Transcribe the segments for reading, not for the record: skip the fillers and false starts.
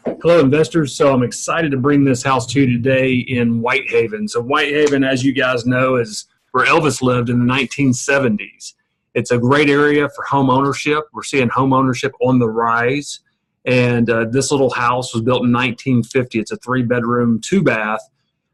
Hello, investors. So I'm excited to bring this house to you today in Whitehaven. So Whitehaven, as you guys know, is where Elvis lived in the 1970s. It's a great area for home ownership. We're seeing home ownership on the rise. And this little house was built in 1950. It's a 3-bedroom, 2-bath.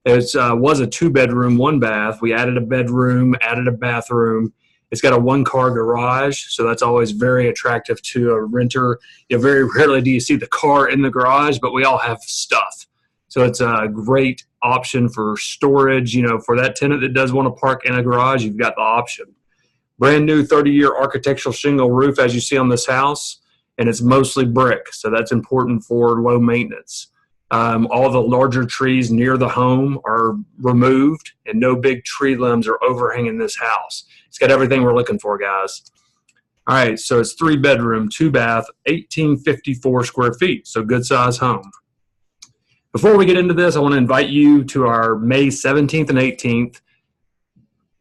It was a 2-bedroom, 1-bath. We added a bedroom, added a bathroom. It's got a 1-car garage, so that's always very attractive to a renter. Very rarely do you see the car in the garage, but we all have stuff. So it's a great option for storage. For that tenant that does want to park in a garage, you've got the option. Brand new 30-year architectural shingle roof, as you see on this house, and it's mostly brick, so that's important for low maintenance. All the larger trees near the home are removed, and no big tree limbs are overhanging this house. It's got everything we're looking for, guys. All right, so it's 3-bedroom, 2-bath, 1854 square feet, so good size home. Before we get into this, I want to invite you to our May 17th and 18th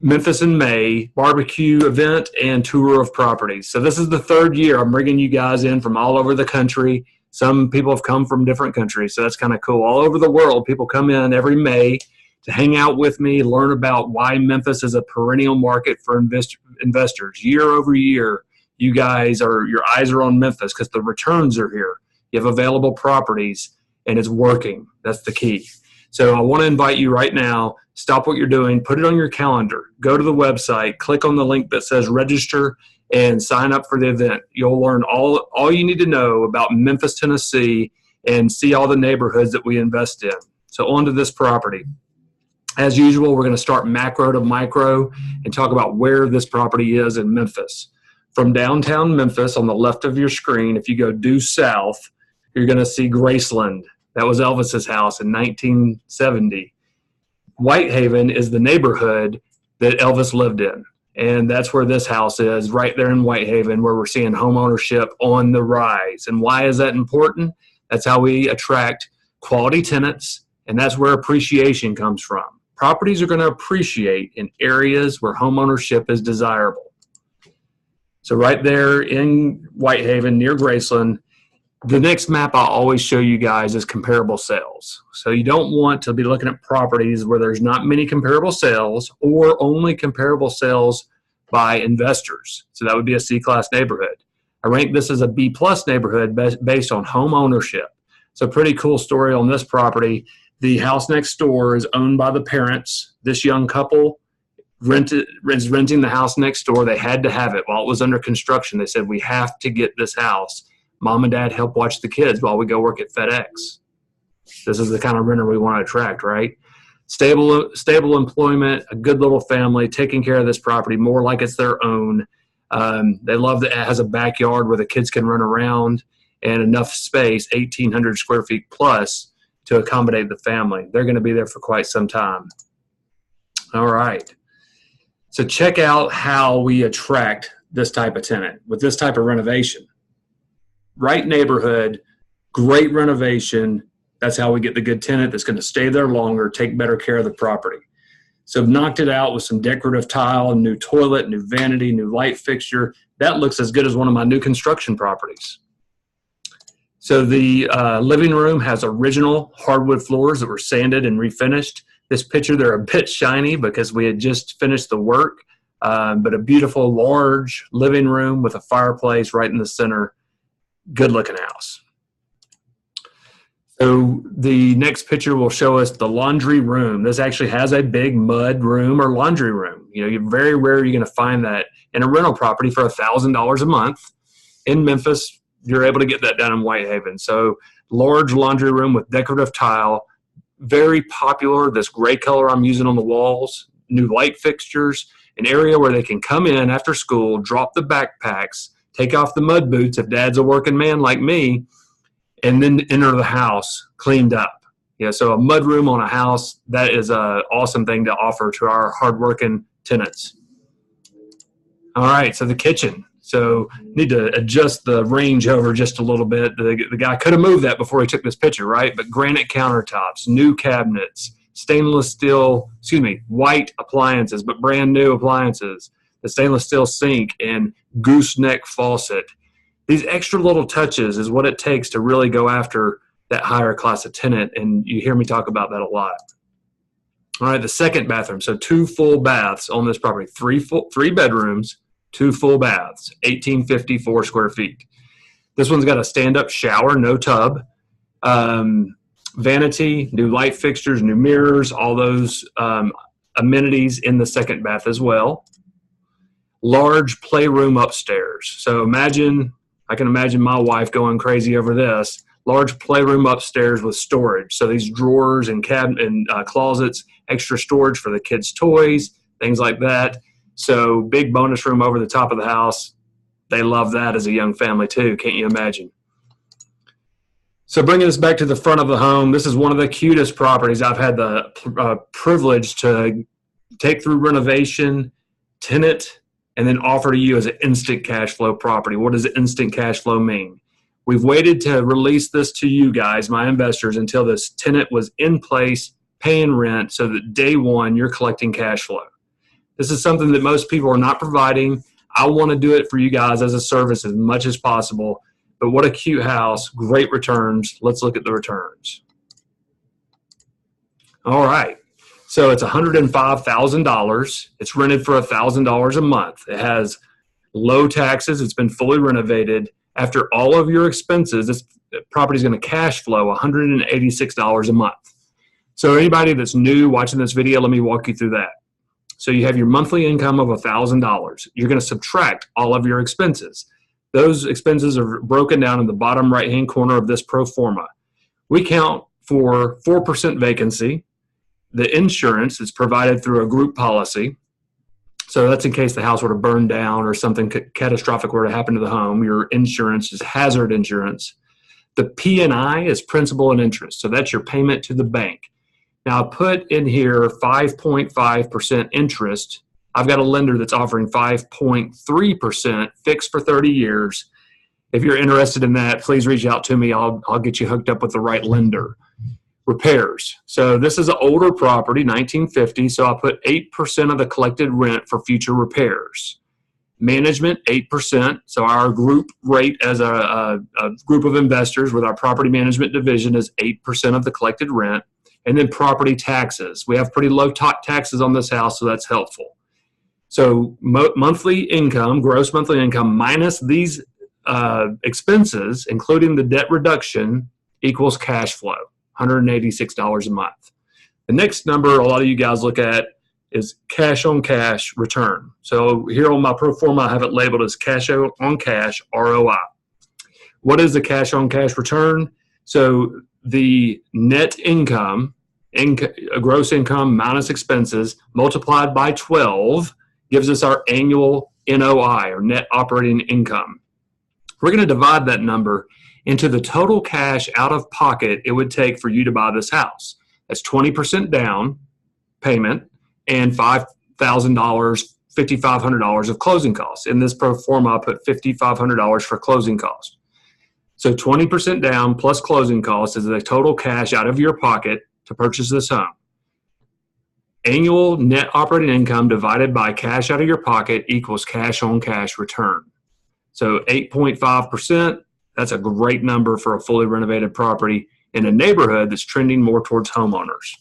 Memphis in May barbecue event and tour of properties. So this is the 3rd year I'm bringing you guys in from all over the country. Some people have come from different countries, so that's kind of cool. All over the world, people come in every May to hang out with me, learn about why Memphis is a perennial market for investors. Year over year, your eyes are on Memphis because the returns are here. You have available properties, and it's working. That's the key. So I want to invite you right now, stop what you're doing, put it on your calendar, go to the website, click on the link that says register, and sign up for the event. You'll learn all you need to know about Memphis, Tennessee, and see all the neighborhoods that we invest in. So on to this property. As usual, we're going to start macro to micro and talk about where this property is in Memphis. From downtown Memphis, on the left of your screen, if you go due south, you're going to see Graceland. That was Elvis's house in 1970. Whitehaven is the neighborhood that Elvis lived in. And that's where this house is, right there in Whitehaven, where we're seeing home ownership on the rise. And why is that important? That's how we attract quality tenants, and that's where appreciation comes from. Properties are going to appreciate in areas where home ownership is desirable. So right there in Whitehaven, near Graceland, the next map I'll always show you guys is comparable sales. So you don't want to be looking at properties where there's not many comparable sales or only comparable sales by investors. So that would be a C-class neighborhood. I rank this as a B-plus neighborhood based on home ownership. So pretty cool story on this property. The house next door is owned by the parents. This young couple is renting the house next door. They had to have it while it was under construction. They said, we have to get this house. Mom and dad help watch the kids while we go work at FedEx. This is the kind of renter we want to attract, right? Stable employment, a good little family, taking care of this property more like it's their own. They love that it has a backyard where the kids can run around and enough space, 1,800 square feet plus, to accommodate the family. They're going to be there for quite some time. All right. So check out how we attract this type of tenant with this type of renovation. Right neighborhood, great renovation. That's how we get the good tenant that's going to stay there longer, take better care of the property. So I've knocked it out with some decorative tile, new toilet, new vanity, new light fixture. That looks as good as one of my new construction properties. So the living room has original hardwood floors that were sanded and refinished. This picture, they're a bit shiny because we had just finished the work, but a beautiful large living room with a fireplace right in the center. Good looking house. So the next picture will show us the laundry room. This actually has a big mud room or laundry room. You're very rare you're going to find that in a rental property for $1,000 a month. In Memphis, you're able to get that done in Whitehaven. So large laundry room with decorative tile, very popular. This gray color I'm using on the walls, new light fixtures, an area where they can come in after school, drop the backpacks, take off the mud boots if dad's a working man like me, and then enter the house cleaned up. So a mud room on a house, that is an awesome thing to offer to our hardworking tenants. All right, so the kitchen. So need to adjust the range over just a little bit. The guy could have moved that before he took this picture, right? But granite countertops, new cabinets, stainless steel, white appliances, but brand new appliances. The stainless steel sink and gooseneck faucet. These extra little touches is what it takes to really go after that higher class of tenant, and you hear me talk about that a lot. All right, the second bathroom. So 2 full baths on this property, 3 bedrooms, 2 full baths, 1,854 square feet. This one's got a stand-up shower, no tub, vanity, new light fixtures, new mirrors, all those amenities in the second bath as well. Large playroom upstairs. So I can imagine my wife going crazy over this. Large playroom upstairs with storage. So these drawers and closets, extra storage for the kids' toys, things like that. So big bonus room over the top of the house. They love that as a young family too. Can't you imagine? So bringing us back to the front of the home, this is one of the cutest properties I've had the privilege to take through renovation, tenant, and then offer to you as an instant cash flow property. What does instant cash flow mean? We've waited to release this to you guys, my investors, until this tenant was in place, paying rent, so that day one you're collecting cash flow. This is something that most people are not providing. I want to do it for you guys as a service as much as possible. But what a cute house, great returns. Let's look at the returns. All right. So it's $105,000. It's rented for $1,000 a month. It has low taxes. It's been fully renovated. After all of your expenses, this property is going to cash flow $186 a month. So anybody that's new watching this video, let me walk you through that. So you have your monthly income of $1,000. You're going to subtract all of your expenses. Those expenses are broken down in the bottom right-hand corner of this pro forma. We count for 4% vacancy. The insurance is provided through a group policy. So that's in case the house were to burn down or something catastrophic were to happen to the home. Your insurance is hazard insurance. The P&I is principal and interest. So that's your payment to the bank. Now I put in here 5.5% interest. I've got a lender that's offering 5.3% fixed for 30 years. If you're interested in that, please reach out to me. I'll get you hooked up with the right lender. Repairs. So this is an older property, 1950. So I put 8% of the collected rent for future repairs. Management, 8%. So our group rate as a group of investors with our property management division is 8% of the collected rent. And then property taxes. We have pretty low taxes on this house, so that's helpful. So monthly income, gross monthly income minus these expenses, including the debt reduction, equals cash flow, $186 a month. The next number a lot of you guys look at is cash on cash return. So here on my pro forma, I have it labeled as cash on cash ROI. What is the cash on cash return? So the net income, gross income minus expenses multiplied by 12 gives us our annual NOI, or net operating income. We're going to divide that number into the total cash out of pocket it would take for you to buy this house. That's 20% down payment and $5,000, $5,500 of closing costs. In this pro forma, I put $5,500 for closing costs. So 20% down plus closing costs is the total cash out of your pocket to purchase this home. Annual net operating income divided by cash out of your pocket equals cash on cash return. So 8.5%, that's a great number for a fully renovated property in a neighborhood that's trending more towards homeowners.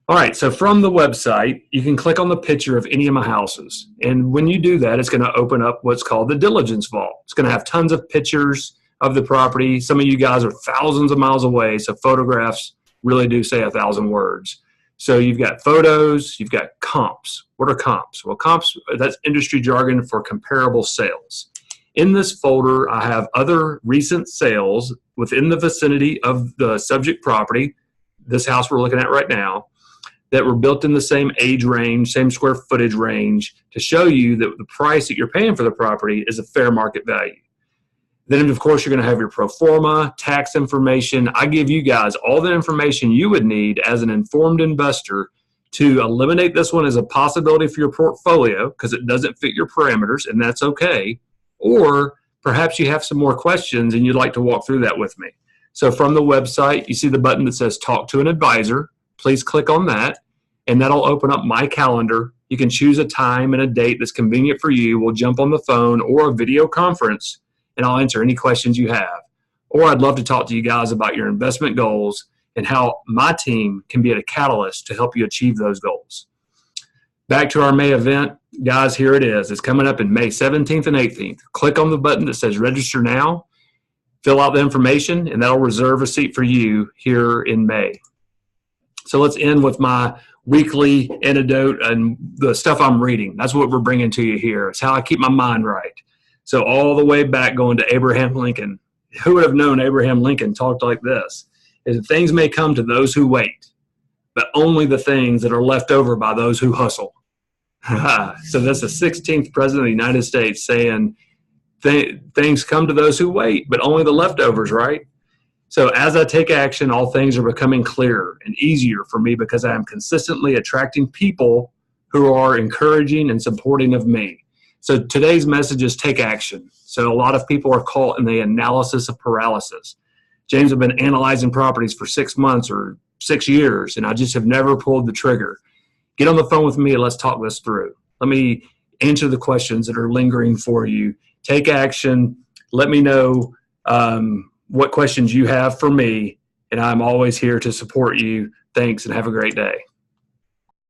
All right, so from the website, you can click on the picture of any of my houses. And when you do that, it's going to open up what's called the diligence vault. It's going to have tons of pictures of the property. Some of you guys are thousands of miles away, so photographs really do say 1,000 words. So you've got photos, you've got comps. What are comps? Well, comps, that's industry jargon for comparable sales. In this folder, I have other recent sales within the vicinity of the subject property, this house we're looking at right now, that were built in the same age range, same square footage range, to show you that the price that you're paying for the property is a fair market value. Then, of course, you're going to have your pro forma, tax information. I give you guys all the information you would need as an informed investor to eliminate this one as a possibility for your portfolio because it doesn't fit your parameters, and that's okay. Or perhaps you have some more questions and you'd like to walk through that with me. So from the website, you see the button that says Talk to an Advisor. Please click on that, and that'll open up my calendar. You can choose a time and a date that's convenient for you. We'll jump on the phone or a video conference, and I'll answer any questions you have. or I'd love to talk to you guys about your investment goals and how my team can be a catalyst to help you achieve those goals. Back to our May event, guys, here it is. It's coming up in May 17th and 18th. Click on the button that says register now, fill out the information, and that'll reserve a seat for you here in May. So let's end with my weekly antidote and the stuff I'm reading. That's what we're bringing to you here. It's how I keep my mind right. So all the way back going to Abraham Lincoln. Who would have known Abraham Lincoln talked like this? Is that things may come to those who wait, but only the things that are left over by those who hustle. So that's the 16th president of the United States saying things come to those who wait, but only the leftovers, right? So as I take action, all things are becoming clearer and easier for me because I am consistently attracting people who are encouraging and supporting of me. So today's message is take action. So a lot of people are caught in the analysis of paralysis. James, I've been analyzing properties for 6 months or 6 years, and I just have never pulled the trigger. Get on the phone with me and let's talk this through. Let me answer the questions that are lingering for you. Take action. Let me know what questions you have for me, and I'm always here to support you. Thanks, and have a great day.